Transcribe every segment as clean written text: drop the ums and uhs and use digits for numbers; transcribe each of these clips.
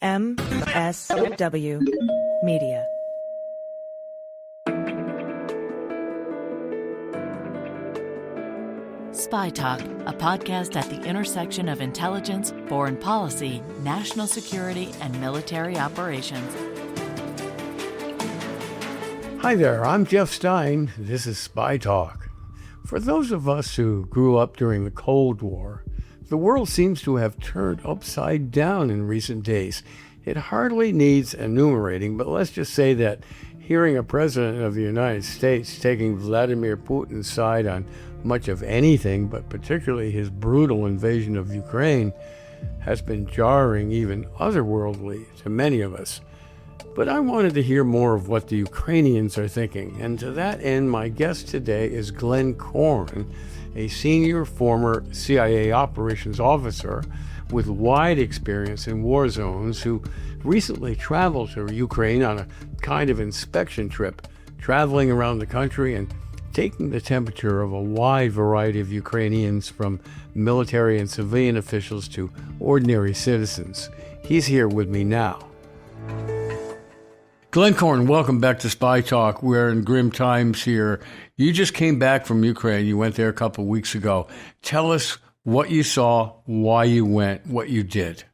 MSW Media. Spy Talk, a podcast at the intersection of intelligence, foreign policy, national security, and military operations. Hi there, I'm Jeff Stein. This is Spy Talk. For those of us who grew up during the Cold War, the world seems to have turned upside down in recent days. It hardly needs enumerating, but let's just say that hearing a president of the United States taking Vladimir Putin's side on much of anything, but particularly his brutal invasion of Ukraine, has been jarring, even otherworldly, to many of us. But I wanted to hear more of what the Ukrainians are thinking, and to that end, my guest today is Glenn Korn, a senior former CIA operations officer with wide experience in war zones who recently traveled to Ukraine on a kind of inspection trip, traveling around the country and taking the temperature of a wide variety of Ukrainians, from military and civilian officials to ordinary citizens. He's here with me now. Glenn Korn, welcome back to Spy Talk. We're in grim times here. You just came back from Ukraine. You went there a couple of weeks ago. Tell us what you saw, why you went, what you did.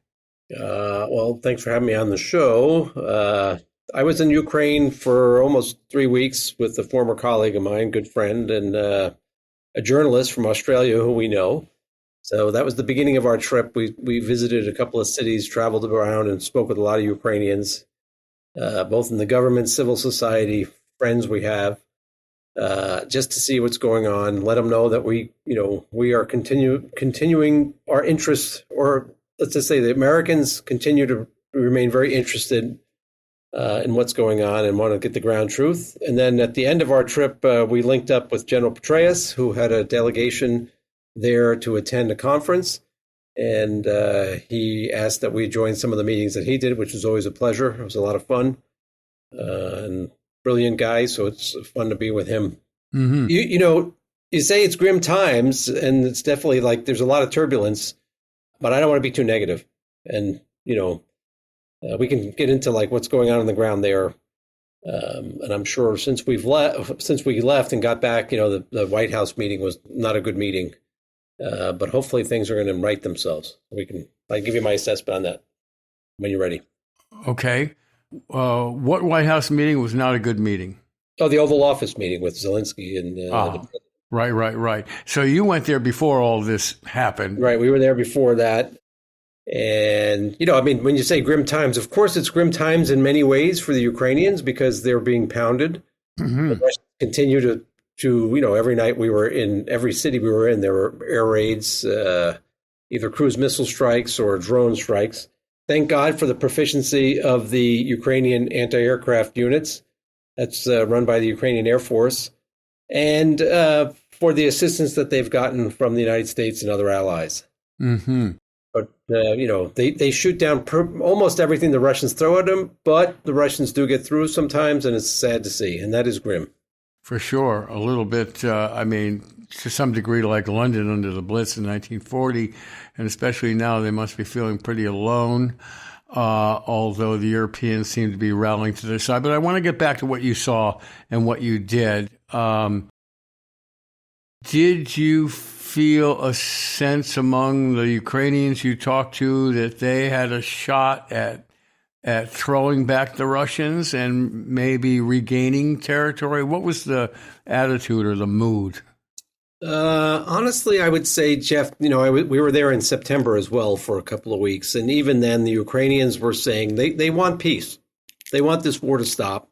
Well, thanks for having me on the show. I was in Ukraine for almost 3 weeks with a former colleague of mine, good friend, and a journalist from Australia who we know. So that was the beginning of our trip. We visited a couple of cities, traveled around, and spoke with a lot of Ukrainians, both in the government, civil society, friends we have, just to see what's going on, let them know that we are continuing our interest, or let's just say the Americans continue to remain very interested in what's going on and want to get the ground truth. And then at the end of our trip, we linked up with General Petraeus, who had a delegation there to attend a conference. And he asked that we join some of the meetings that he did, which was always a pleasure. It was a lot of fun, and brilliant guy. So it's fun to be with him. Mm-hmm. You say it's grim times, and it's definitely like there's a lot of turbulence, but I don't want to be too negative. And, we can get into like what's going on the ground there. And I'm sure since we left and got back, the White House meeting was not a good meeting. But hopefully things are going to right themselves. I give you my assessment on that when you're ready. Okay. What White House meeting was not a good meeting? Oh, the Oval Office meeting with Zelensky and Right. So you went there before all this happened. Right. We were there before that. And, when you say grim times, of course, it's grim times in many ways for the Ukrainians because they're being pounded. Mm-hmm. The Russians continue to every night we were in every city we were in, there were air raids, either cruise missile strikes or drone strikes. Thank God for the proficiency of the Ukrainian anti-aircraft units. That's run by the Ukrainian Air Force, and for the assistance that they've gotten from the United States and other allies. Mm-hmm. But, they shoot down almost everything the Russians throw at them, but the Russians do get through sometimes, and it's sad to see, and that is grim. For sure. A little bit, to some degree, like London under the Blitz in 1940, and especially now they must be feeling pretty alone, although the Europeans seem to be rallying to their side. But I want to get back to what you saw and what you did. Did you feel a sense among the Ukrainians you talked to that they had a shot at throwing back the Russians and maybe regaining territory? What was the attitude or the mood? Honestly, I would say, Jeff, we were there in September as well for a couple of weeks. And even then, the Ukrainians were saying they want peace. They want this war to stop.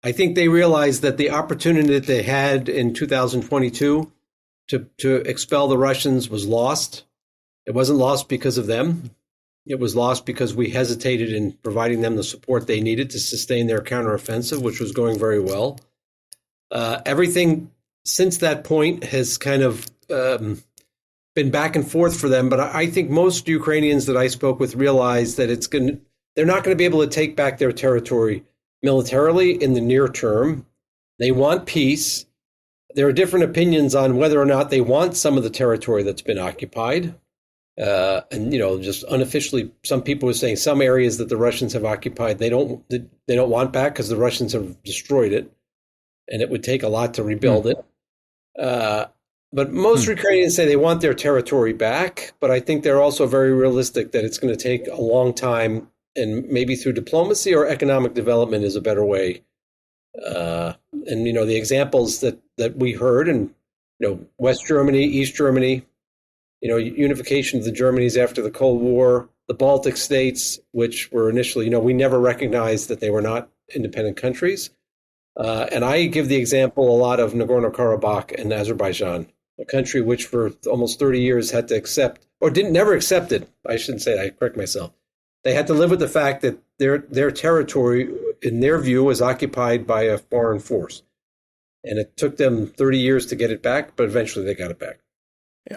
I think they realized that the opportunity that they had in 2022 to expel the Russians was lost. It wasn't lost because of them. It was lost because we hesitated in providing them the support they needed to sustain their counteroffensive, which was going very well. Everything since that point has kind of been back and forth for them. But I think most Ukrainians that I spoke with realize that they're not going to be able to take back their territory militarily in the near term. They want peace. There are different opinions on whether or not they want some of the territory that's been occupied. And just unofficially, some people were saying some areas that the Russians have occupied they don't want back because the Russians have destroyed it, and it would take a lot to rebuild it. But most Ukrainians say they want their territory back, but I think they're also very realistic that it's going to take a long time, and maybe through diplomacy or economic development is a better way. And the examples that we heard, and West Germany, East Germany, unification of the Germanys after the Cold War, the Baltic states, which were initially, we never recognized that they were not independent countries. And I give the example a lot of Nagorno-Karabakh and Azerbaijan, a country which for almost 30 years had to accept, or never accepted, I shouldn't say that, I correct myself. They had to live with the fact that their territory, in their view, was occupied by a foreign force. And it took them 30 years to get it back, but eventually they got it back.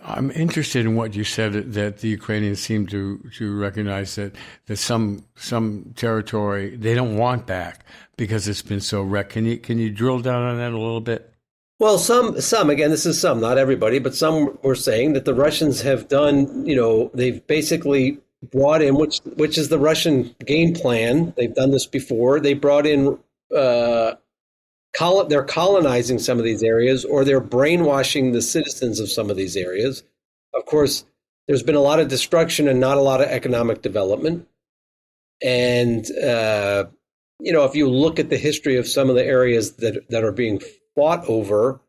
I'm interested in what you said, that the Ukrainians seem to recognize that some territory they don't want back because it's been so wrecked. Can you drill down on that a little bit? Well, some again, this is some, not everybody, but some were saying that the Russians have done, they've basically brought in, which is the Russian game plan. They've done this before. They brought in they're colonizing some of these areas, or they're brainwashing the citizens of some of these areas. Of course, there's been a lot of destruction and not a lot of economic development. And, if you look at the history of some of the areas that are being fought over,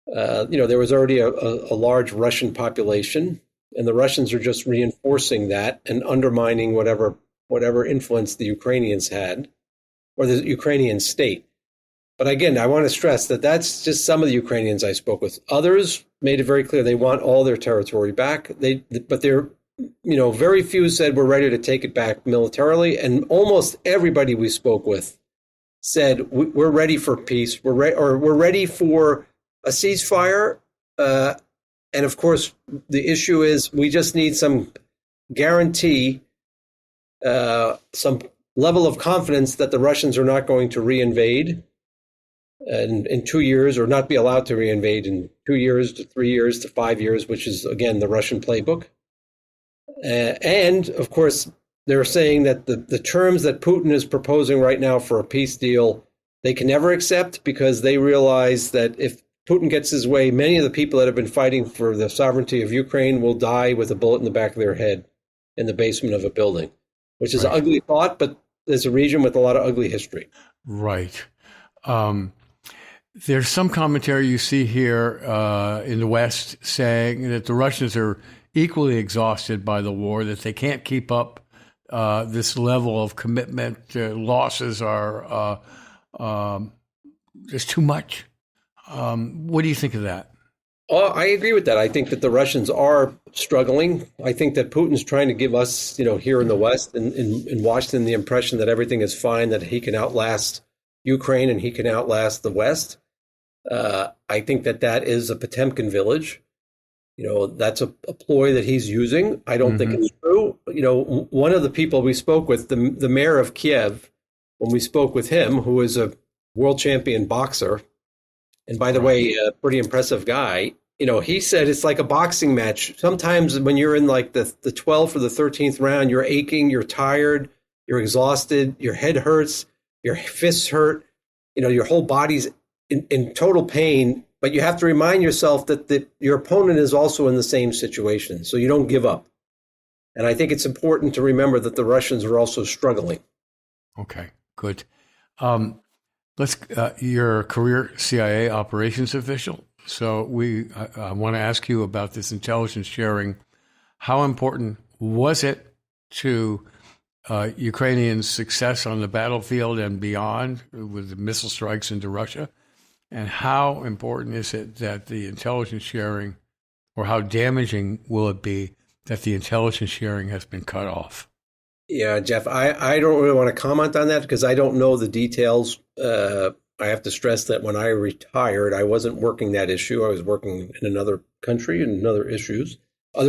there was already a large Russian population, and the Russians are just reinforcing that and undermining whatever influence the Ukrainians had, or the Ukrainian state. But again, I want to stress that that's just some of the Ukrainians I spoke with. Others made it very clear they want all their territory back. But very few said we're ready to take it back militarily. And almost everybody we spoke with said we're ready for peace. We're ready for a ceasefire. And of course, the issue is we just need some guarantee, some level of confidence that the Russians are not going to reinvade in 2 years, or not be allowed to reinvade in 2 years to 3 years to 5 years, which is, again, the Russian playbook. And, of course, they're saying that the terms that Putin is proposing right now for a peace deal, they can never accept, because they realize that if Putin gets his way, many of the people that have been fighting for the sovereignty of Ukraine will die with a bullet in the back of their head in the basement of a building, which is an ugly thought, but there's a region with a lot of ugly history. Right. There's some commentary you see here in the West saying that the Russians are equally exhausted by the war, that they can't keep up this level of commitment. Losses are just too much. What do you think of that? Oh, I agree with that. I think that the Russians are struggling. I think that Putin's trying to give us, here in the West, in Washington, the impression that everything is fine, that he can outlast Ukraine and he can outlast the West. I think that is a Potemkin village. That's a ploy that he's using. I don't think it's true. One of the people we spoke with, the mayor of Kiev, when we spoke with him, who is a world champion boxer, and by the way, a pretty impressive guy, he said it's like a boxing match. Sometimes when you're in like the 12th or the 13th round, you're aching, you're tired, you're exhausted, your head hurts, your fists hurt, your whole body's in total pain, but you have to remind yourself that your opponent is also in the same situation, so you don't give up. And I think it's important to remember that the Russians are also struggling. Okay, good. You're a career CIA operations official, so I want to ask you about this intelligence sharing. How important was it to Ukrainian success on the battlefield and beyond with the missile strikes into Russia? And how important is it that the intelligence sharing, or how damaging will it be that the intelligence sharing has been cut off? Yeah, Jeff, I don't really want to comment on that because I don't know the details. I have to stress that when I retired, I wasn't working that issue. I was working in another country and other issues. I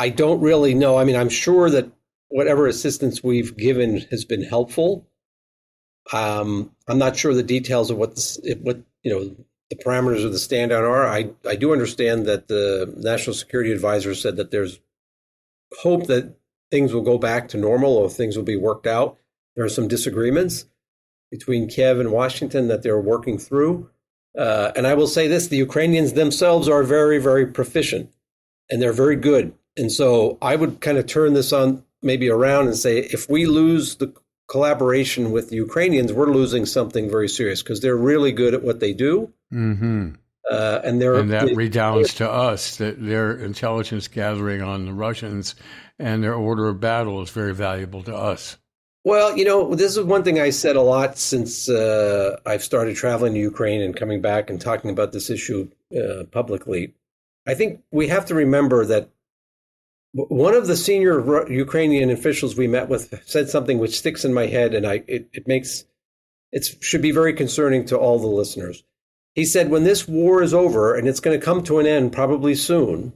don't really know. I mean, I'm sure that whatever assistance we've given has been helpful. I'm not sure the details of what the parameters of the stand down are. I do understand that the National Security Advisor said that there's hope that things will go back to normal or things will be worked out. There are some disagreements between Kiev and Washington that they're working through. And I will say this, the Ukrainians themselves are very, very proficient and they're very good. And so I would kind of turn this on maybe around and say, if we lose the collaboration with the Ukrainians, we're losing something very serious because they're really good at what they do. Mm-hmm. And that redounds to us, that their intelligence gathering on the Russians and their order of battle is very valuable to us. Well, this is one thing I said a lot since I've started traveling to Ukraine and coming back and talking about this issue publicly. I think we have to remember that one of the senior Ukrainian officials we met with said something which sticks in my head, and it should be very concerning to all the listeners. He said, when this war is over, and it's going to come to an end probably soon,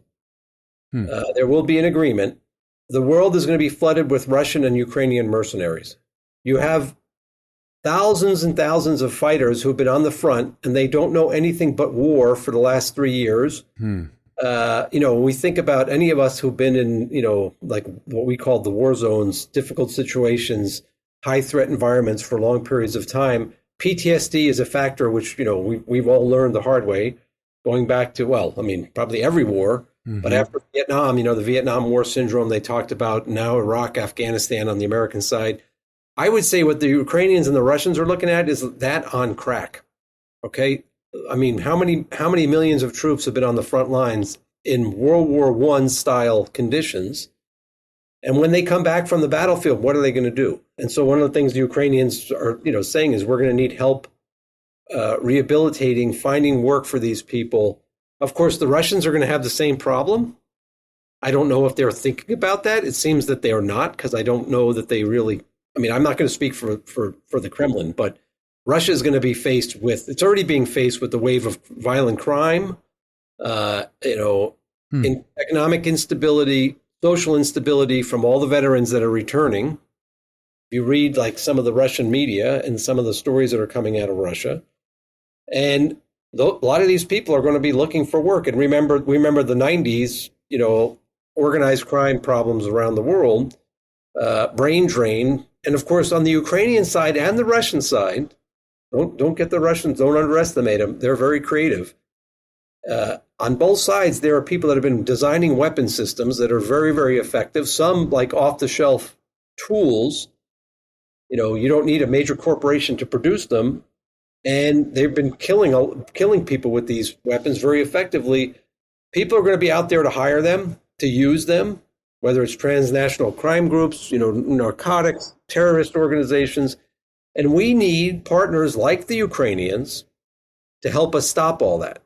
there will be an agreement. The world is going to be flooded with Russian and Ukrainian mercenaries. You have thousands and thousands of fighters who've been on the front, and they don't know anything but war for the last 3 years. When we think about any of us who've been in, like what we call the war zones, difficult situations, high threat environments for long periods of time, PTSD is a factor which, we've all learned the hard way, going back to, probably every war. Mm-hmm. But after Vietnam, the Vietnam War syndrome they talked about, now Iraq, Afghanistan on the American side. I would say what the Ukrainians and the Russians are looking at is that on crack. Okay? I mean, how many millions of troops have been on the front lines in World War I style conditions? And when they come back from the battlefield, what are they going to do? And so one of the things the Ukrainians are, saying is we're going to need help rehabilitating, finding work for these people. Of course, the Russians are going to have the same problem. I don't know if they're thinking about that. It seems that they are not, because I don't know that they really. I'm not going to speak for the Kremlin, but Russia is going to be faced with. It's already being faced with the wave of violent crime, in economic instability, social instability from all the veterans that are returning. You read like some of the Russian media and some of the stories that are coming out of Russia, and a lot of these people are going to be looking for work. And remember the 90s, organized crime problems around the world, brain drain. And of course, on the Ukrainian side and the Russian side, don't get the Russians, don't underestimate them. They're very creative. On both sides, there are people that have been designing weapon systems that are very, very effective. Some like off-the-shelf tools. You don't need a major corporation to produce them. And they've been killing people with these weapons very effectively. People are going to be out there to hire them, to use them, whether it's transnational crime groups, narcotics, terrorist organizations. And we need partners like the Ukrainians to help us stop all that.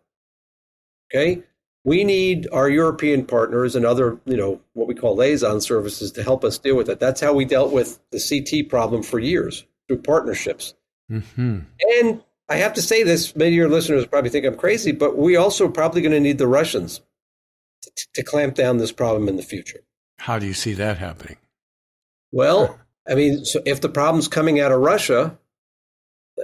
Okay? We need our European partners and other, what we call liaison services to help us deal with it. That's how we dealt with the CT problem for years, through partnerships. Mm-hmm. And I have to say this, many of your listeners probably think I'm crazy, but we also probably going to need the Russians to clamp down this problem in the future. How do you see that happening? Well, so if the problem's coming out of Russia,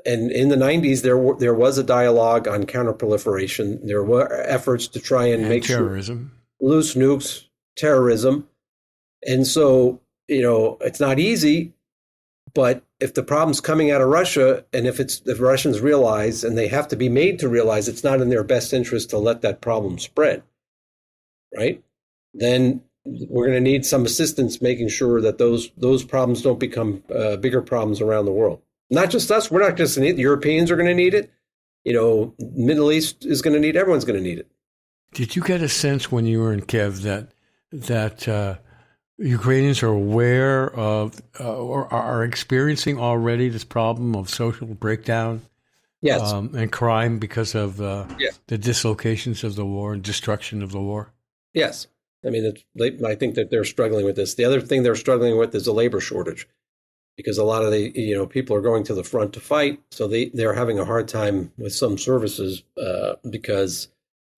and in the 90s, there was a dialogue on counterproliferation. There were efforts to try and make terrorism, loose nukes, terrorism. And so, it's not easy, but if the problem's coming out of Russia, and if the Russians realize, and they have to be made to realize it's not in their best interest to let that problem spread, right? Then we're going to need some assistance making sure that those problems don't become bigger problems around the world. Not just us. We're not just going to need it. The Europeans are going to need it. Middle East is going to need it. Everyone's going to need it. Did you get a sense when you were in Kiev that Ukrainians are aware of or are experiencing already this problem of social breakdown? Yes. And crime because of the dislocations of the war and destruction of the war? Yes. I think that they're struggling with this. The other thing they're struggling with is a labor shortage, because a lot of the people are going to the front to fight, so they're having a hard time with some services because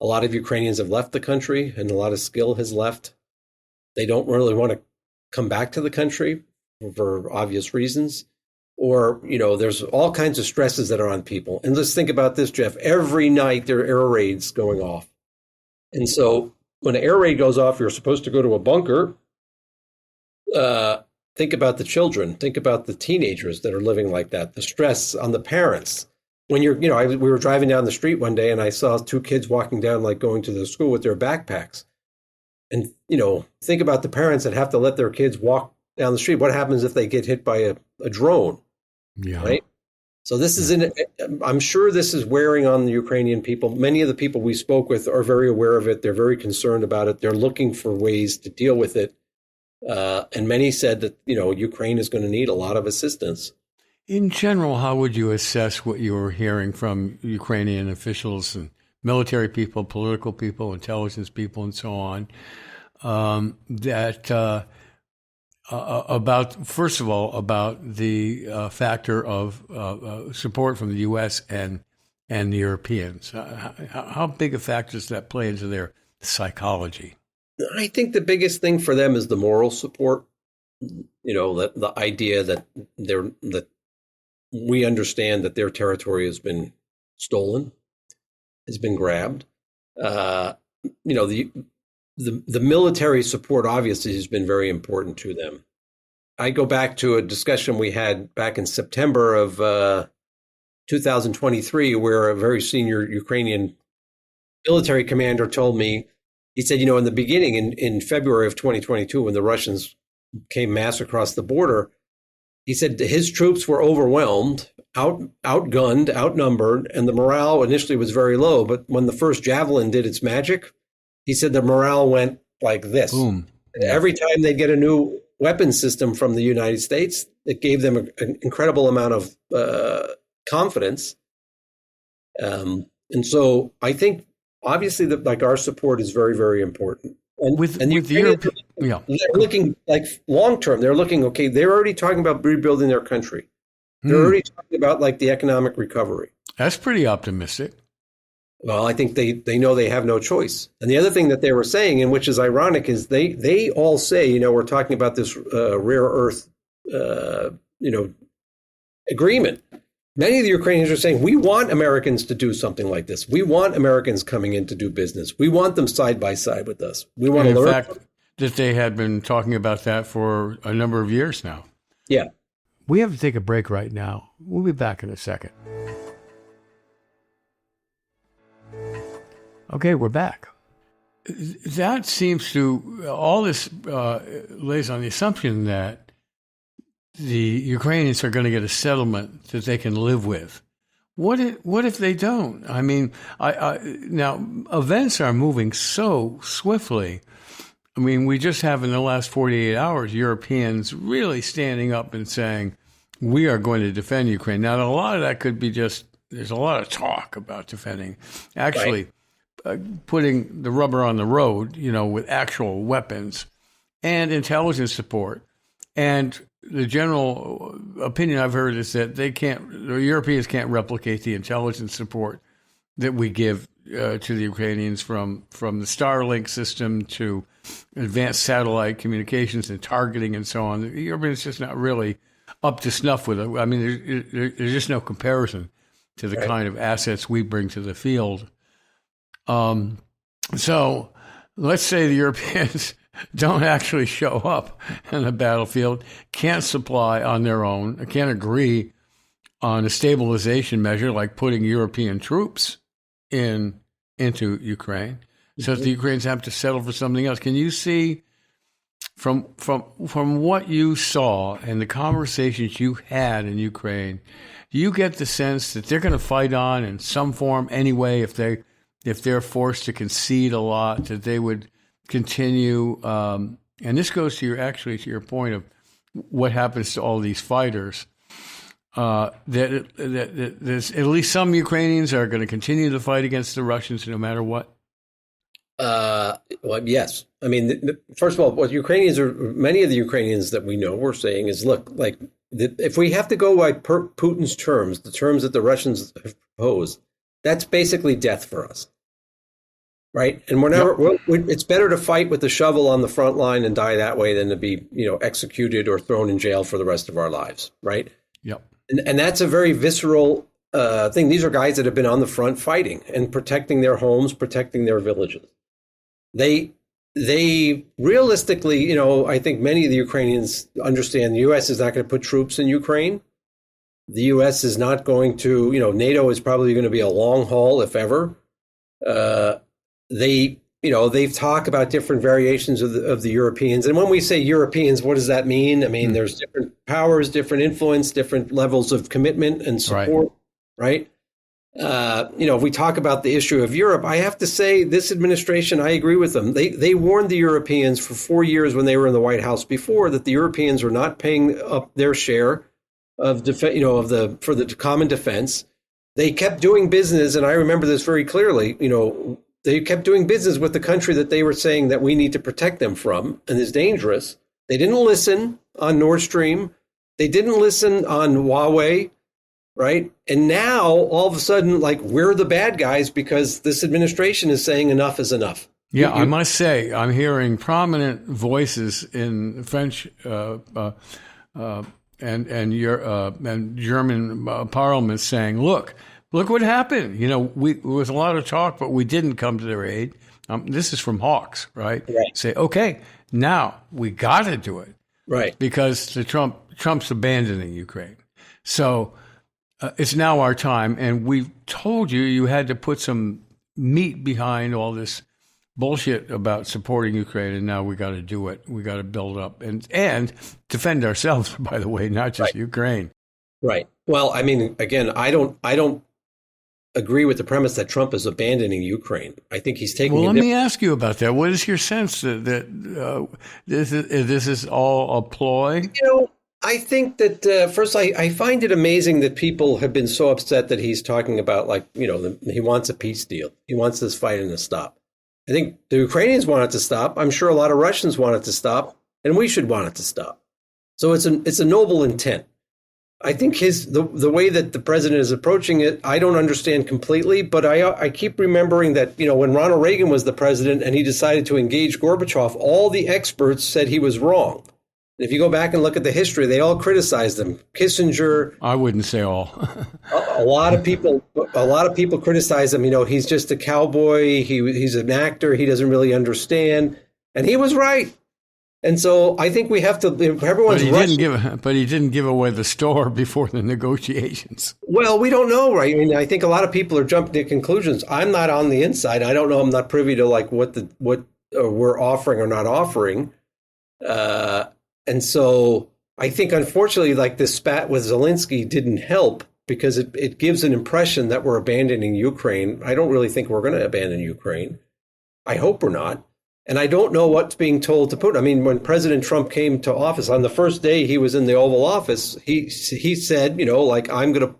a lot of Ukrainians have left the country and a lot of skill has left. They don't really want to come back to the country for obvious reasons. or, there's all kinds of stresses that are on people. And let's think about this, Jeff. Every night there are air raids going off. And so when an air raid goes off, you're supposed to go to a bunker. Think about the children. Think about the teenagers that are living like that, the stress on the parents. When we were driving down the street one day and I saw two kids walking down, like going to the school with their backpacks. And, think about the parents that have to let their kids walk down the street. What happens if they get hit by a drone? Yeah. Right. So this is I'm sure this is wearing on the Ukrainian people. Many of the people we spoke with are very aware of it. They're very concerned about it. They're looking for ways to deal with it. And many said that, Ukraine is going to need a lot of assistance. In general, how would you assess what you were hearing from Ukrainian officials and military people, political people, intelligence people, and so on, about, first of all, about the factor of support from the U.S. and the Europeans? How big a factor does that play into their psychology? I think the biggest thing for them is the moral support. The idea that we understand that their territory has been stolen, has been grabbed. The military support obviously has been very important to them. I go back to a discussion we had back in September of 2023, where a very senior Ukrainian military commander told me, he said, in the beginning, in February of 2022, when the Russians came mass across the border, he said his troops were overwhelmed, outgunned, outnumbered, and the morale initially was very low. But when the first Javelin did its magic, he said the morale went like this. Boom. Every time they get a new weapon system from the United States, it gave them an incredible amount of confidence. And so I think, obviously, that our support is very, very important. And they're looking like long term. They're looking, okay, they're already talking about rebuilding their country. They're already talking about the economic recovery. That's pretty optimistic. Well, I think they know they have no choice. And the other thing that they were saying, and which is ironic, is they all say, we're talking about this rare earth, agreement. Many of the Ukrainians are saying, we want Americans to do something like this. We want Americans coming in to do business. We want them side by side with us. We want to learn. In fact, that they had been talking about that for a number of years now. Yeah. We have to take a break right now. We'll be back in a second. Okay, we're back. That seems to, all this lays on the assumption that the Ukrainians are going to get a settlement that they can live with. What if they don't? I mean, now events are moving so swiftly. I mean, we just have in the last 48 hours Europeans really standing up and saying, we are going to defend Ukraine. Now, a lot of that could be just, there's a lot of talk about defending. Actually, putting the rubber on the road, with actual weapons and intelligence support. And the general opinion I've heard is that the Europeans can't replicate the intelligence support that we give to the Ukrainians, from the Starlink system to advanced satellite communications and targeting and so on. The Europeans just not really up to snuff with it. I mean, there's just no comparison to the kind of assets we bring to the field. So let's say the Europeans don't actually show up in the battlefield, can't supply on their own, can't agree on a stabilization measure like putting European troops into Ukraine. So the Ukrainians have to settle for something else. Can you see from what you saw and the conversations you had in Ukraine, do you get the sense that they're going to fight on in some form anyway if they're forced to concede a lot, that they would continue, and this goes to your point of what happens to all these fighters, that there's at least some Ukrainians are going to continue to fight against the Russians no matter what? Well, yes. I mean, first of all, many of the Ukrainians that we know were saying is, look, if we have to go by Putin's terms, the terms that the Russians have proposed, that's basically death for us. Right. And it's better to fight with the shovel on the front line and die that way than to be, executed or thrown in jail for the rest of our lives. Right. Yep. And that's a very visceral thing. These are guys that have been on the front fighting and protecting their homes, protecting their villages. They realistically, I think many of the Ukrainians understand the U.S. is not going to put troops in Ukraine. The U.S. is not going to, NATO is probably going to be a long haul, if ever. They've talked about different variations of the Europeans. And when we say Europeans, what does that mean? I mean, there's different powers, different influence, different levels of commitment and support, right? If we talk about the issue of Europe, I have to say this administration, I agree with them. They warned the Europeans for 4 years when they were in the White House before that the Europeans were not paying up their share of for the common defense. They kept doing business, and I remember this very clearly. They kept doing business with the country that they were saying that we need to protect them from and is dangerous. They didn't listen on Nord Stream. They didn't listen on Huawei. Right. And now all of a sudden, we're the bad guys because this administration is saying enough is enough. Yeah, I must say, I'm hearing prominent voices in French and German parliament saying, look what happened. There was a lot of talk, but we didn't come to their aid. This is from Hawks, right? Say, okay, now we got to do it. Right. Because Trump's abandoning Ukraine. So it's now our time, and we told you had to put some meat behind all this bullshit about supporting Ukraine, and now we got to do it. We got to build up and defend ourselves, by the way, not just Ukraine. Right. Well, I mean, again, I don't agree with the premise that Trump is abandoning Ukraine. I think he's taking. Well, let me ask you about that. What is your sense that this is all a ploy? I think that first, I find it amazing that people have been so upset that he's talking about he wants a peace deal. He wants this fighting to stop. I think the Ukrainians want it to stop. I'm sure a lot of Russians want it to stop, and we should want it to stop. So it's a noble intent. I think the way that the president is approaching it, I don't understand completely, but I keep remembering that, when Ronald Reagan was the president and he decided to engage Gorbachev, all the experts said he was wrong. If you go back and look at the history, they all criticized him. Kissinger. I wouldn't say all. a lot of people criticize him. He's just a cowboy. He's an actor. He doesn't really understand. And he was right. And so I think we have to. Everyone's but he didn't give away the store before the negotiations. Well, we don't know, right? I mean, I think a lot of people are jumping to conclusions. I'm not on the inside. I don't know. I'm not privy to what we're offering or not offering. And so I think, unfortunately, this spat with Zelensky didn't help because it gives an impression that we're abandoning Ukraine. I don't really think we're going to abandon Ukraine. I hope we're not. And I don't know what's being told to Putin. I mean, when President Trump came to office, on the first day he was in the Oval Office, he said, I'm going to,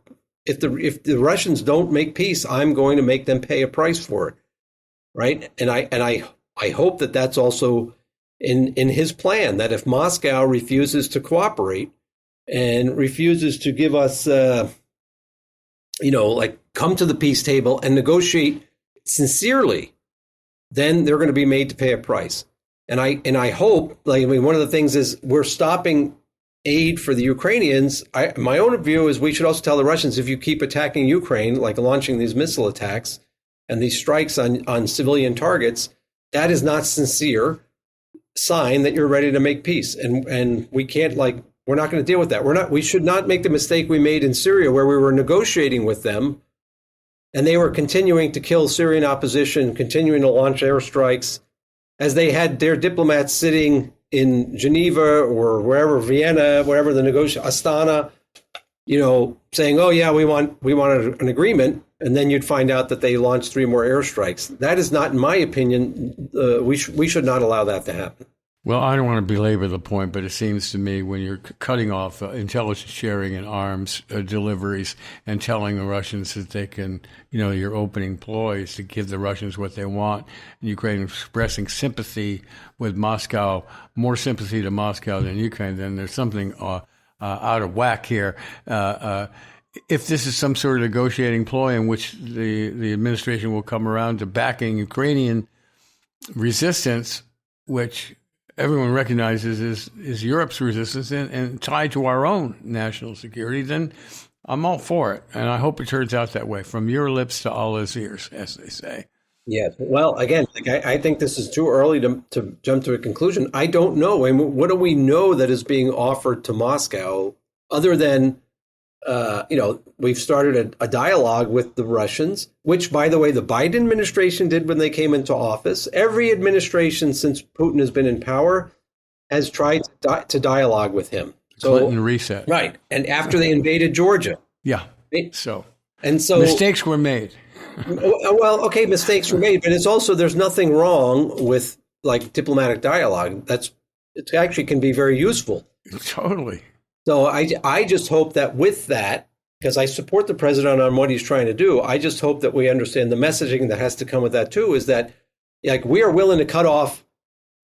if the Russians don't make peace, I'm going to make them pay a price for it. Right. And I hope that that's also in his plan, that if Moscow refuses to cooperate and refuses to give us, come to the peace table and negotiate sincerely, then they're going to be made to pay a price. And I hope, one of the things is we're stopping aid for the Ukrainians. My own view is we should also tell the Russians, if you keep attacking Ukraine, like launching these missile attacks and these strikes on civilian targets, that is not sincere sign that you're ready to make peace. And we can't, we're not going to deal with that. We should not make the mistake we made in Syria, where we were negotiating with them and they were continuing to kill Syrian opposition, continuing to launch airstrikes as they had their diplomats sitting in Geneva or wherever, Vienna, wherever the Astana, saying, oh yeah, we want an agreement. And then you'd find out that they launched 3 more airstrikes. That is not, in my opinion, we should not allow that to happen. Well, I don't want to belabor the point, but it seems to me when you're cutting off intelligence sharing and arms deliveries and telling the Russians that they can, your opening ploy is to give the Russians what they want, and Ukraine expressing sympathy with Moscow, more sympathy to Moscow than Ukraine, then there's something out of whack here. If this is some sort of negotiating ploy in which the administration will come around to backing Ukrainian resistance, which everyone recognizes is Europe's resistance and tied to our own national security, then I'm all for it. And I hope it turns out that way, from your lips to Allah's ears, as they say. Yes. Well, again, I think this is too early to jump to a conclusion. I don't know. I mean, what do we know that is being offered to Moscow other than, we've started a dialogue with the Russians, which, by the way, the Biden administration did when they came into office. Every administration since Putin has been in power has tried to dialogue with him. So, Clinton reset. Right. And after they invaded Georgia. Yeah. So Mistakes were made. Well, okay, mistakes were made, but it's also, there's nothing wrong with like diplomatic dialogue. It actually can be very useful. Totally. So I just hope that with that, because I support the president on what he's trying to do, I just hope that we understand the messaging that has to come with that too, is that like we are willing to cut off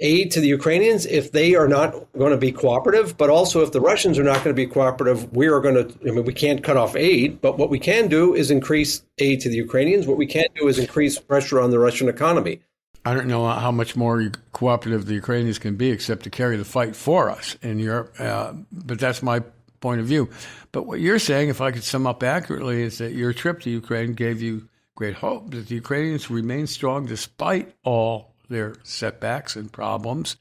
aid to the Ukrainians if they are not going to be cooperative, but also if the Russians are not going to be cooperative, we can't cut off aid, but what we can do is increase aid to the Ukrainians. What we can't do is increase pressure on the Russian economy. I don't know how much more cooperative the Ukrainians can be except to carry the fight for us in Europe, but that's my point of view. But what you're saying, if I could sum up accurately, is that your trip to Ukraine gave you great hope that the Ukrainians remain strong despite all their setbacks and problems.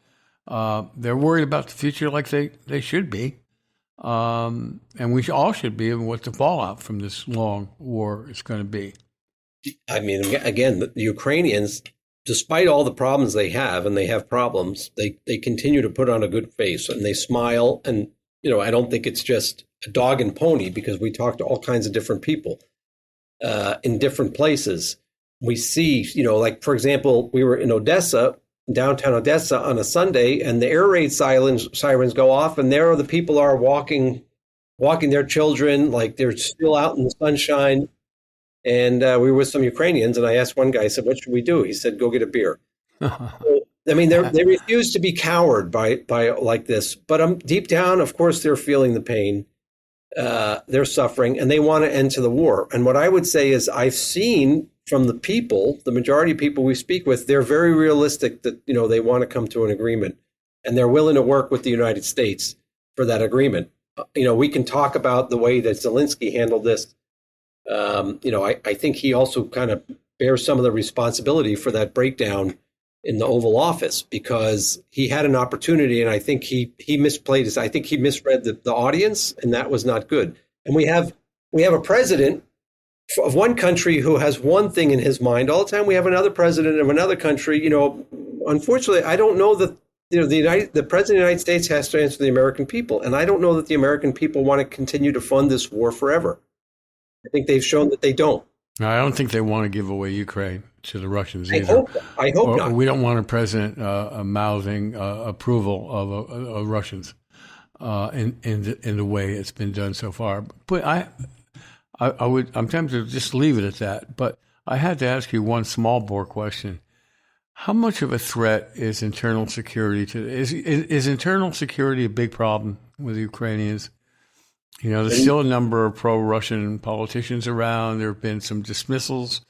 They're worried about the future like they should be. And we all should be, and what the fallout from this long war is going to be. I mean, again, the Ukrainians, despite all the problems they have, and they have problems, they continue to put on a good face and they smile. And, I don't think it's just a dog and pony, because we talk to all kinds of different people in different places. We see, like, for example, we were in Odessa, downtown Odessa on a Sunday, and the air raid sirens go off, and there the people are walking their children, like they're still out in the sunshine. And we were with some Ukrainians, and I asked one guy, I said, what should we do? He said, go get a beer. I mean, they refuse to be cowed by like this. But deep down, of course, they're feeling the pain. They're suffering, and they want to end to the war. And what I would say is I've seen from the people, the majority of people we speak with, they're very realistic that, they want to come to an agreement, and they're willing to work with the United States for that agreement. We can talk about the way that Zelensky handled this. I think he also kind of bears some of the responsibility for that breakdown in the Oval Office, because he had an opportunity, and I think he misplayed his. I think he misread the audience, and that was not good. And we have a president of one country who has one thing in his mind all the time. We have another president of another country. Unfortunately, I don't know that the president of the United States has to answer the American people, and I don't know that the American people want to continue to fund this war forever. I think they've shown that they don't. I don't think they want to give away Ukraine to the Russians either. I hope not. We don't want a president mouthing approval of Russians in the way it's been done so far. But I'm tempted to just leave it at that. But I had to ask you one small bore question. How much of a threat is internal security is internal security a big problem with the Ukrainians? There's still a number of pro-Russian politicians around. There have been some dismissals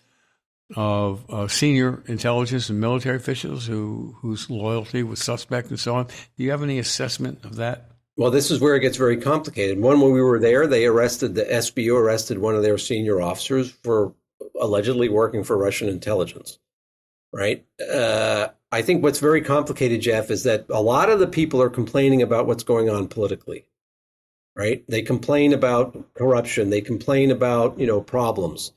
of senior intelligence and military officials whose loyalty was suspect and so on. Do you have any assessment of that? Well, this is where it gets very complicated. When we were there, the SBU arrested one of their senior officers for allegedly working for Russian intelligence, right? I think what's very complicated, Jeff, is that a lot of the people are complaining about what's going on politically. Right? They complain about corruption. They complain about, problems.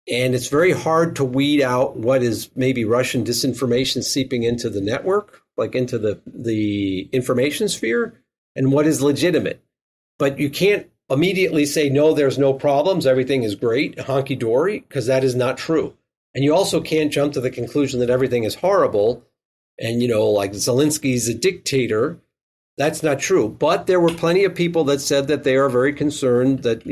And it's very hard to weed out what is maybe Russian disinformation seeping into the network, like into the information sphere, and what is legitimate. But you can't immediately say, no, there's no problems, everything is great, honky-dory, because that is not true. And you also can't jump to the conclusion that everything is horrible and, like Zelensky's a dictator. That's not true. But there were plenty of people that said that they are very concerned that,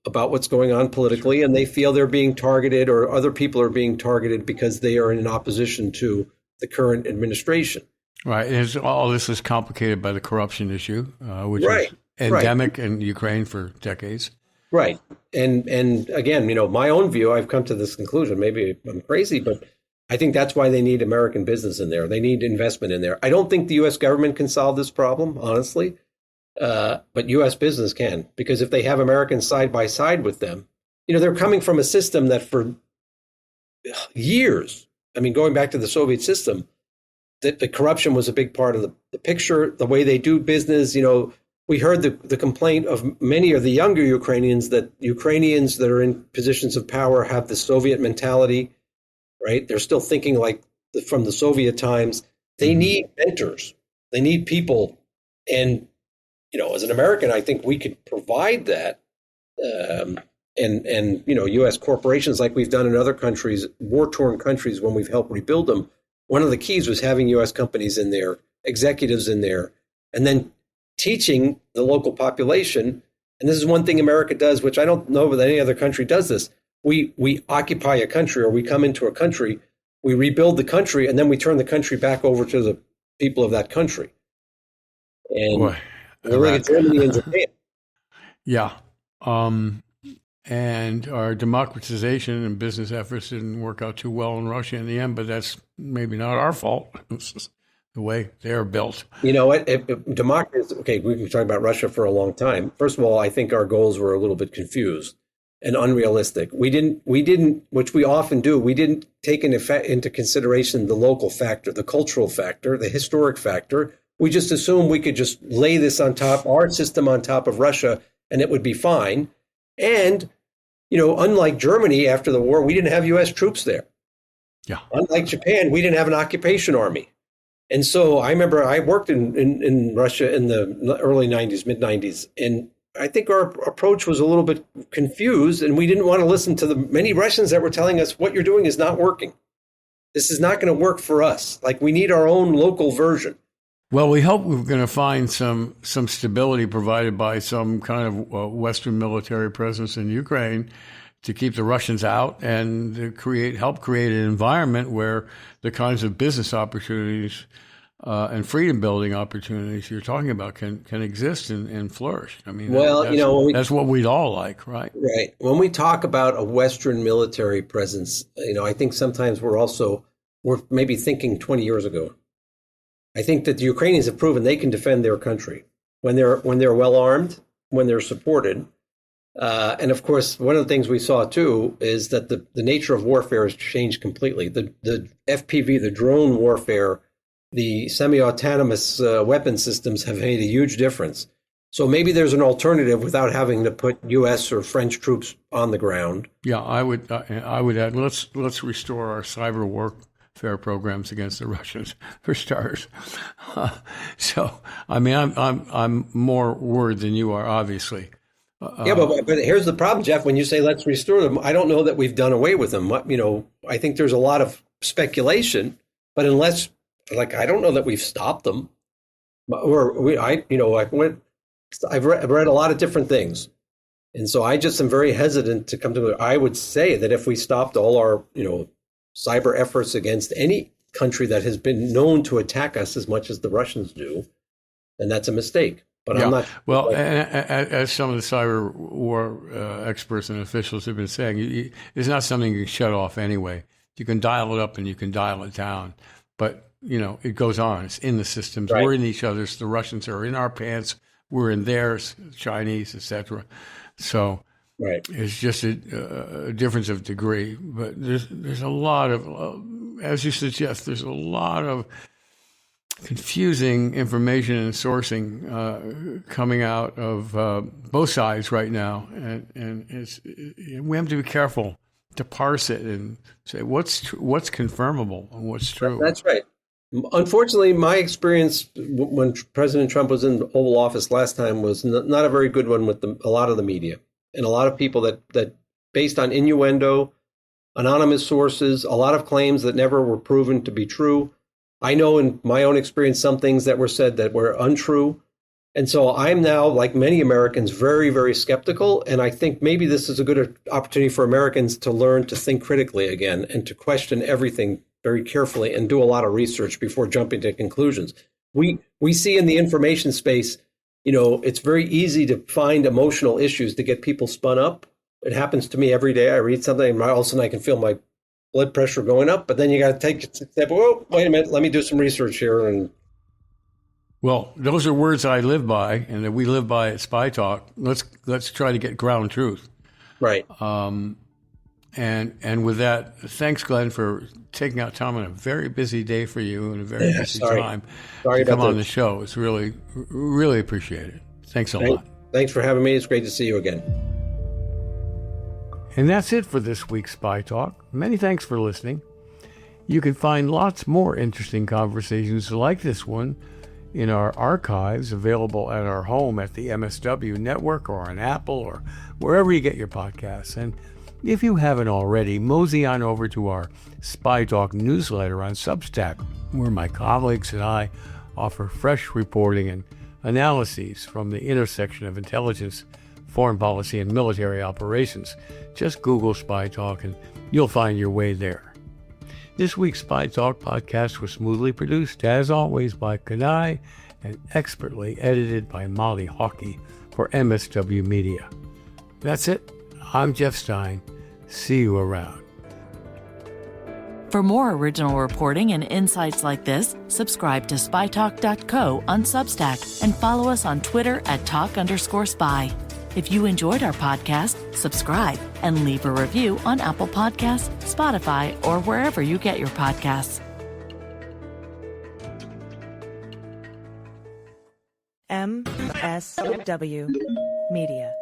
about what's going on politically, and they feel they're being targeted, or other people are being targeted because they are in opposition to the current administration. Right. And all this is complicated by the corruption issue, which is endemic in Ukraine for decades. Right. And again, my own view, I've come to this conclusion. Maybe I'm crazy, but I think that's why they need American business in there. They need investment in there. I don't think the U.S. government can solve this problem, honestly, but U.S. business can, because if they have Americans side by side with them, they're coming from a system that for years, I mean, going back to the Soviet system, the corruption was a big part of the picture, the way they do business. We heard the complaint of many of the younger Ukrainians that Ukrainians that are in positions of power have the Soviet mentality, right? They're still thinking like from the Soviet times. They need mentors. They need people. And, as an American, I think we could provide that. And U.S. corporations, like we've done in other countries, war-torn countries, when we've helped rebuild them, one of the keys was having U.S. companies in there, executives in there, and then teaching the local population. And this is one thing America does, which I don't know that any other country does this. We occupy a country, or we come into a country, we rebuild the country, and then we turn the country back over to the people of that country. And look at Germany and Japan. Yeah. And our democratization and business efforts didn't work out too well in Russia in the end, but that's maybe not our fault. It's the way they're built. You know what? Democracy, okay, we can talk about Russia for a long time. First of all, I think our goals were a little bit confused and unrealistic. We didn't, which we often do, we didn't take into consideration the local factor, the cultural factor, the historic factor. We just assumed we could just lay this on top, our system on top of Russia, and it would be fine. And, unlike Germany after the war, we didn't have U.S. troops there. Yeah. Unlike Japan, we didn't have an occupation army. And so I remember I worked in Russia in the early 90s, mid 90s, and I think our approach was a little bit confused, and we didn't want to listen to the many Russians that were telling us what you're doing is not working. This is not going to work for us. Like, we need our own local version. Well, we hope we're going to find some stability provided by some kind of Western military presence in Ukraine to keep the Russians out and to help create an environment where the kinds of business opportunities and freedom building opportunities you're talking about can exist and flourish. I mean, that's what we'd all like, right? Right. When we talk about a Western military presence, I think sometimes we're maybe thinking 20 years ago. I think that the Ukrainians have proven they can defend their country when they're well armed, when they're supported. And of course, one of the things we saw too is that the nature of warfare has changed completely. The FPV, the drone warfare, the semi-autonomous weapon systems have made a huge difference. So maybe there's an alternative without having to put U.S. or French troops on the ground. Yeah, I would add, let's restore our cyber warfare programs against the Russians, for starters. So, I mean, I'm more worried than you are, obviously. Yeah, but here's the problem, Jeff. When you say let's restore them, I don't know that we've done away with them. I think there's a lot of speculation, but I don't know that we've stopped them. I've read a lot of different things, and so I just am very hesitant to come to it. I would say that if we stopped all our cyber efforts against any country that has been known to attack us as much as the Russians do, then that's a mistake. But yeah. I'm not. Well, as some of the cyber war experts and officials have been saying, it's not something you can shut off anyway. You can dial it up and you can dial it down, but it goes on. It's in the systems. Right. We're in each other's. The Russians are in our pants. We're in theirs. Chinese, etc. So right. It's just a difference of degree. But there's a lot of, as you suggest, there's a lot of confusing information and sourcing coming out of both sides right now, and we have to be careful to parse it and say what's confirmable and what's true. That's right. Unfortunately, my experience when President Trump was in the Oval Office last time was not a very good one with a lot of the media and a lot of people that based on innuendo, anonymous sources, a lot of claims that never were proven to be true. I know in my own experience some things that were said that were untrue. And so I'm now, like many Americans, very, very skeptical. And I think maybe this is a good opportunity for Americans to learn to think critically again and to question everything very carefully and do a lot of research before jumping to conclusions. We see in the information space, it's very easy to find emotional issues to get people spun up. It happens to me every day. I read something and all of a sudden I can feel my blood pressure going up, but then you got to take a step. Oh, wait a minute, let me do some research here. And Well, those are words I live by, and that we live by at Spy Talk. Let's try to get ground truth. right. And with that, thanks, Glenn, for taking out time on a very busy day for you and a very busy time Sorry to come about on this. the show. It's really appreciated. Thanks a lot. Thanks for having me. It's great to see you again. And that's it for this week's Spy Talk. Many thanks for listening. You can find lots more interesting conversations like this one in our archives, available at our home at the MSW Network or on Apple or wherever you get your podcasts. And if you haven't already, mosey on over to our Spy Talk newsletter on Substack, where my colleagues and I offer fresh reporting and analyses from the intersection of intelligence, foreign policy, and military operations. Just Google Spy Talk and you'll find your way there. This week's Spy Talk podcast was smoothly produced, as always, by Kanai and expertly edited by Molly Hockey for MSW Media. That's it. I'm Jeff Stein. See you around. For more original reporting and insights like this, subscribe to spytalk.co on Substack and follow us on Twitter at @talk_spy. If you enjoyed our podcast, subscribe and leave a review on Apple Podcasts, Spotify, or wherever you get your podcasts. MSW Media.